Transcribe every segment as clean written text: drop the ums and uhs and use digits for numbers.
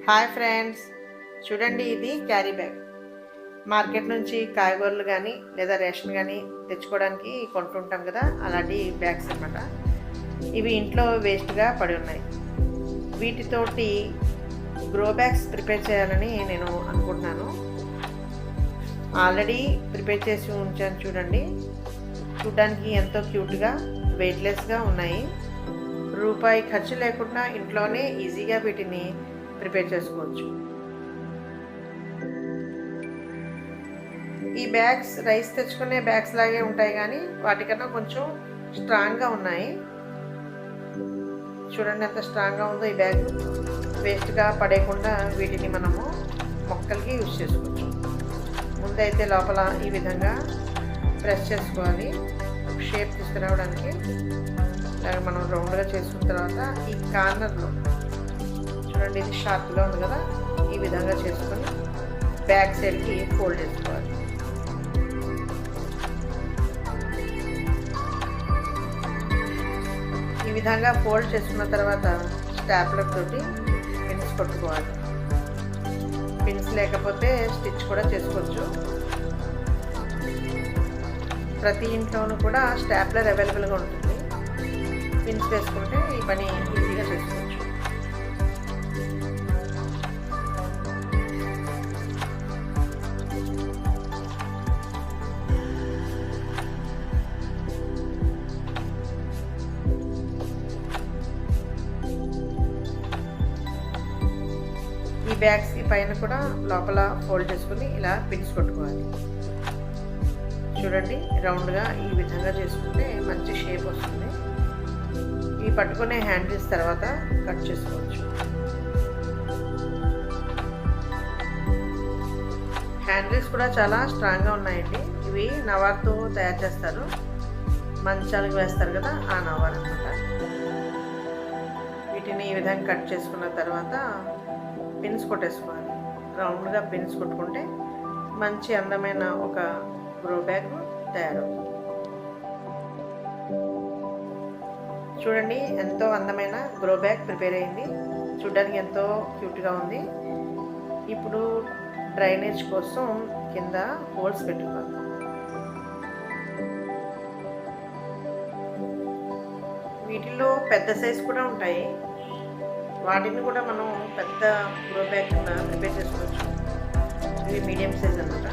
Hi friends, చూడండి ఇది carry bag. Market నుంచి కాయగూరలు కానీ లేదా రేషన్ కానీ తెచ్చుకోవడానికి కొంటుంటాం కదా, అలాంటి బ్యాగ్స్ అన్నమాట. ఇవి ఇంట్లో వేస్ట్గా పడి ఉన్నాయి. వీటితోటి గ్రో బ్యాగ్స్ ప్రిపేర్ చేయాలని నేను అనుకుంటున్నాను. ఆల్రెడీ ప్రిపేర్ చేసి ఉంచాను చూడండి. చూడడానికి ఎంతో క్యూట్గా వెయిట్లెస్గా ఉన్నాయి. రూపాయి ఖర్చు లేకుండా ఇంట్లోనే ఈజీగా వీటిని ప్రిపేర్ చేసుకోవచ్చు. ఈ బ్యాగ్స్ రైస్ తెచ్చుకునే బ్యాగ్స్ లాగే ఉంటాయి, కానీ వాటికన్నా కొంచెం స్ట్రాంగ్గా ఉన్నాయి. చూడండి ఎంత స్ట్రాంగ్గా ఉందో ఈ బ్యాగ్. వేస్ట్గా పడేయకుండా వీటిని మనము మొక్కలకి యూజ్ చేసుకోవచ్చు. ముందైతే లోపల ఈ విధంగా ప్రెస్ చేసుకోవాలి, షేప్ తీసుకురావడానికి. ఇలాగ మనం రౌండ్గా చేసుకున్న తర్వాత ఈ కార్నర్లో చూడండి, ఇది షార్ప్గా ఉంది కదా, ఈ విధంగా చేసుకొని బ్యాక్ సైడ్కి ఫోల్డ్ చేసుకోవాలి. ఈ విధంగా ఫోల్డ్ చేసుకున్న తర్వాత స్టాప్లర్ తోటి పిన్స్ కొట్టుకోవాలి. పిన్స్ లేకపోతే స్టిచ్ కూడా చేసుకోవచ్చు. ప్రతి ఇంట్లోనూ కూడా స్టాప్లర్ అవైలబుల్గా ఉంటుంది. పిన్స్ వేసుకుంటే ఈ పని ఈజీగా చేసుకోవచ్చు. ఈ బ్యాగ్స్కి పైన కూడా లోపల ఫోల్డ్ చేసుకుని ఇలా పిన్స్ కొట్టుకోవాలి. చూడండి, రౌండ్గా ఈ విధంగా చేసుకుంటే మంచి షేప్ వస్తుంది. ఇవి పట్టుకునే హ్యాండిల్స్ తర్వాత కట్ చేసుకోవచ్చు. హ్యాండిల్స్ కూడా చాలా స్ట్రాంగ్గా ఉన్నాయండి. ఇవి నవార్తో తయారు చేస్తారు. మంచాలకు వేస్తారు కదా, ఆ నవార్ అన్నమాట. వీటిని ఈ విధంగా కట్ చేసుకున్న తర్వాత పిన్స్ కొట్టేసుకోవాలి. రౌండ్గా పిన్స్ కొట్టుకుంటే మంచి అందమైన ఒక గ్రో బ్యాగ్ తయారవుతుంది. చూడండి, ఎంతో అందమైన గ్రో బ్యాగ్ ప్రిపేర్ అయింది. చూడడానికి ఎంతో క్యూట్గా ఉంది. ఇప్పుడు డ్రైనేజ్ కోసం కింద హోల్స్ పెట్టుకోవాలి. వీటిలో పెద్ద సైజ్ కూడా ఉంటాయి. వాటిని కూడా మనం పెద్ద గ్రో బ్యాగ్ కింద ప్రిపేర్ చేసుకోవచ్చు. ఇవి మీడియం సైజ్ అన్నమాట.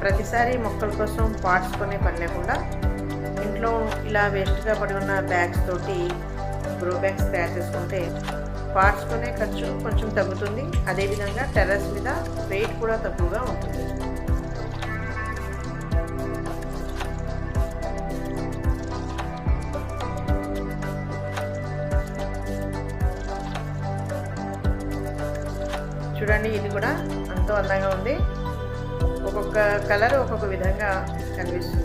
ప్రతిసారి మొక్కల కోసం పార్ట్స్ కొనే పని లేకుండా ఇంట్లో ఇలా వేస్ట్గా పడి ఉన్న బ్యాగ్స్ తోటి గ్రో బ్యాగ్స్ తయారు చేసుకుంటే పార్ట్స్ కొనే ఖర్చు కొంచెం తగ్గుతుంది. అదేవిధంగా టెర్రస్ మీద వెయిట్ కూడా తక్కువగా ఉంటుంది. చూడండి, ఇది కూడా ఎంతో అందంగా ఉంది. ఒక్కొక్క కలర్ ఒక్కొక్క విధంగా కనిపిస్తుంది.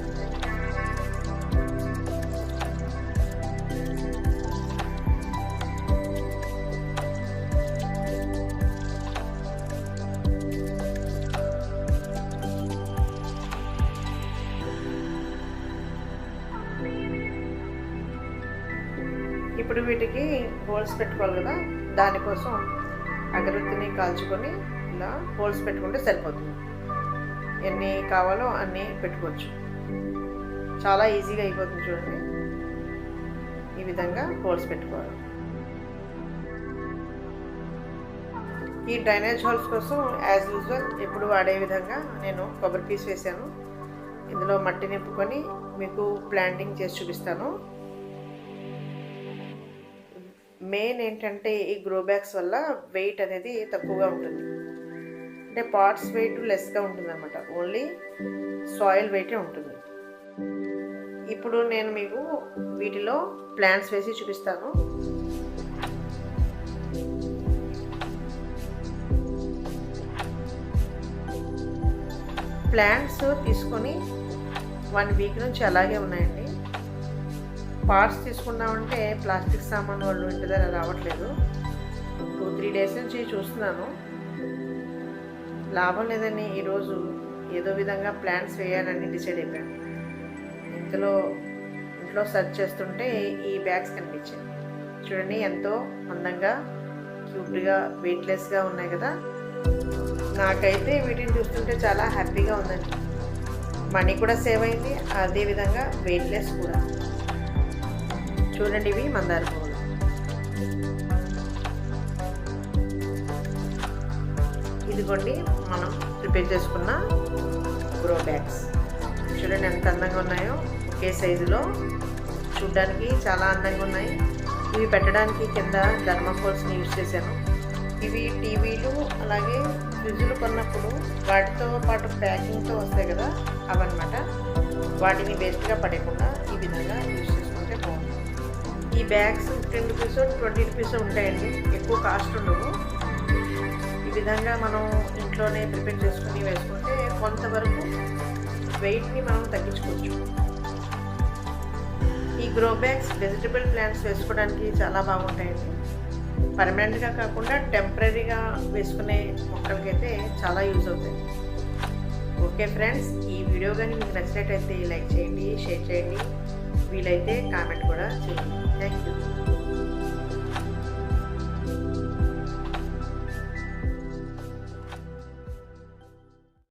ఇప్పుడు వీటికి హోల్స్ పెట్టుకోవాలి కదా, దానికోసం అగరత్తిని కాల్చుకొని ఇలా హోల్స్ పెట్టుకుంటే సరిపోతుంది. ఎన్ని కావాలో అన్నీ పెట్టుకోవచ్చు. చాలా ఈజీగా అయిపోతుంది. చూడండి, ఈ విధంగా హోల్స్ పెట్టుకోవాలి. ఈ డ్రైనేజ్ హోల్స్ కోసం యాజ్ యూజువల్ ఎప్పుడు వాడే విధంగా నేను కొబ్బరి పీస్ వేసాను. ఇందులో మట్టి నింపుకొని మీకు ప్లాంటింగ్ చేసి చూపిస్తాను. మెయిన్ ఏంటంటే ఈ గ్రో బ్యాగ్స్ వల్ల వెయిట్ అనేది తక్కువగా ఉంటుంది. అంటే పార్ట్స్ వెయిట్ లెస్గా ఉంటుంది అన్నమాట. ఓన్లీ సాయిల్ వెయిటే ఉంటుంది. ఇప్పుడు నేను మీకు వీటిలో ప్లాంట్స్ వేసి చూపిస్తాను. ప్లాంట్స్ తీసుకొని 1 వీక్ నుంచి అలాగే ఉన్నాయండి. పార్ట్స్ తీసుకున్నామంటే ప్లాస్టిక్ సామాన్ వాళ్ళు ఇంటి దగ్గర రావట్లేదు. 2-3 డేస్ నుంచి చూస్తున్నాను, లాభం లేదని ఈరోజు ఏదో విధంగా ప్లాంట్స్ వేయాలని డిసైడ్ అయిపోయాను. ఇంట్లో సెర్చ్ చేస్తుంటే ఈ బ్యాగ్స్ కనిపించాయి. చూడండి, ఎంతో అందంగా క్యూట్గా వెయిట్లెస్గా ఉన్నాయి కదా. నాకైతే వీటిని చూస్తుంటే చాలా హ్యాపీగా ఉందండి. మనీ కూడా సేవ్ అయింది, అదేవిధంగా వెయిట్లెస్ కూడా. చూడండి, ఇవి మందార పువ్వులు. ఇదిగోండి మనం ప్రిపేర్ చేసుకున్న గ్రో బ్యాగ్స్. చూడండి ఎంత అందంగా ఉన్నాయో, ఒకే సైజులో. చూడ్డానికి చాలా అందంగా ఉన్నాయి. ఇవి పెట్టడానికి కింద థర్మాకోల్స్ని యూజ్ చేశాను. ఇవి టీవీలు అలాగే ఫ్రిడ్జ్లు కొన్నప్పుడు వాటితో పాటు ప్యాకింగ్తో వస్తాయి కదా, అవన్నమాట. వాటిని వేస్ట్గా పడేయకుండా ఈ విధంగా యూజ్ చేసుకుంటే బాగుంటుంది. ఈ బ్యాగ్స్ 10 రూపీస్ 20 రూపీస్ ఉంటాయండి, ఎక్కువ కాస్ట్ ఉండవు. ఈ విధంగా మనం ఇంట్లోనే ప్రిపేర్ చేసుకుని వేసుకుంటే కొంతవరకు వెయిట్ని మనం తగ్గించుకోవచ్చు. ఈ గ్రో బ్యాగ్స్ వెజిటబుల్ ప్లాంట్స్ వేసుకోవడానికి చాలా బాగుంటాయండి. పర్మనెంట్గా కాకుండా టెంపరీగా వేసుకునే మొక్కలకైతే చాలా యూజ్ అవుతాయి. ఓకే ఫ్రెండ్స్, ఈ వీడియో కానీ మీకు నచ్చినట్టయితే లైక్ చేయండి, షేర్ చేయండి, వీలైతే కామెంట్ కూడా చేయండి.